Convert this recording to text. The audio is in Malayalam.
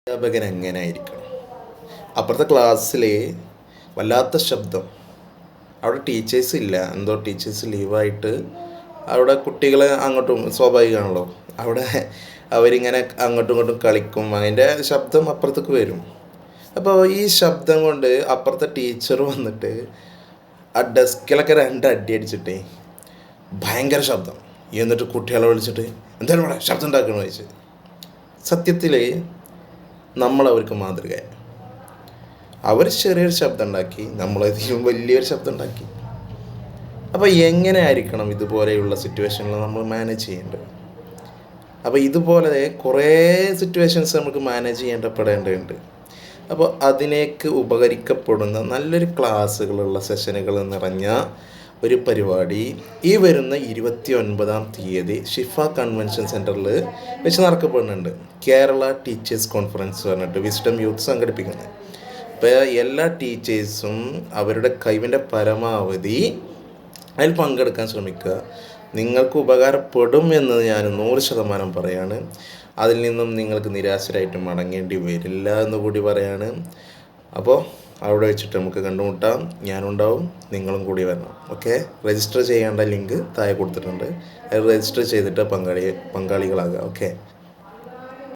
അധ്യാപകൻ എങ്ങനെ ആയിരിക്കണം? അപ്പുറത്തെ ക്ലാസ്സിൽ വല്ലാത്ത ശബ്ദം. അവിടെ ടീച്ചേഴ്സ് ഇല്ല, എന്തോ ടീച്ചേഴ്സ് ലീവായിട്ട് അവിടെ കുട്ടികൾ അങ്ങോട്ടും സ്വാഭാവികമാണല്ലോ, അവിടെ അവരിങ്ങനെ അങ്ങോട്ടും ഇങ്ങോട്ടും കളിക്കും, അതിൻ്റെ ശബ്ദം അപ്പുറത്തേക്ക് വരും. അപ്പോൾ ഈ ശബ്ദം കൊണ്ട് അപ്പുറത്തെ ടീച്ചർ വന്നിട്ട് ആ ഡെസ്കിലൊക്കെ അടി അടിച്ചിട്ടേ ഭയങ്കര ശബ്ദം. എന്നിട്ട് കുട്ടികളെ വിളിച്ചിട്ട് എന്തായാലും ഇവിടെ ശബ്ദം ഉണ്ടാക്കണമെന്ന് ചോദിച്ചു. സത്യത്തിൽ നമ്മളവർക്ക് മാതൃകയായി. അവർ ചെറിയൊരു ശബ്ദം ഉണ്ടാക്കി, നമ്മളതിലും വലിയൊരു ശബ്ദം ഉണ്ടാക്കി. അപ്പോൾ എങ്ങനെ ആയിരിക്കണം ഇതുപോലെയുള്ള സിറ്റുവേഷനിൽ നമ്മൾ മാനേജ് ചെയ്യേണ്ടത്? അപ്പോൾ ഇതുപോലെ കുറേ സിറ്റുവേഷൻസ് നമുക്ക് മാനേജ് ചെയ്യേണ്ടപ്പെടേണ്ടതുണ്ട്. അപ്പോൾ അതിനേക്ക് ഉപകരിക്കപ്പെടുന്ന നല്ലൊരു ക്ലാസ്സുകളുള്ള സെഷനുകൾ നിറഞ്ഞ ഒരു പരിപാടി ഈ വരുന്ന 29-ാം തീയതി ഷിഫ കൺവെൻഷൻ സെൻറ്ററിൽ വെച്ച് നടക്കപ്പെടുന്നുണ്ട്. കേരള ടീച്ചേഴ്സ് കോൺഫറൻസ് പറഞ്ഞിട്ട് വിസ്ഡം യൂത്ത് സംഘടിപ്പിക്കുന്നത്. അപ്പോൾ എല്ലാ ടീച്ചേഴ്സും അവരുടെ കഴിവിൻ്റെ പരമാവധി അതിൽ പങ്കെടുക്കാൻ ശ്രമിക്കുക. നിങ്ങൾക്ക് ഉപകാരപ്പെടും എന്ന് ഞാൻ 100% പറയാണ്. അതിൽ നിന്നും നിങ്ങൾക്ക് നിരാശരായിട്ട് മടങ്ങേണ്ടി വരില്ല എന്ന് കൂടി പറയാണ്. അപ്പോൾ അവിടെ വെച്ചിട്ട് നമുക്ക് കണ്ടുമുട്ടാം. ഞാനുണ്ടാവും, നിങ്ങളും കൂടി വരണം. ഓക്കെ, രജിസ്റ്റർ ചെയ്യേണ്ട ലിങ്ക് താഴെ കൊടുത്തിട്ടുണ്ട്. അത് രജിസ്റ്റർ ചെയ്തിട്ട് പങ്കാളികളാകുക. ഓക്കെ.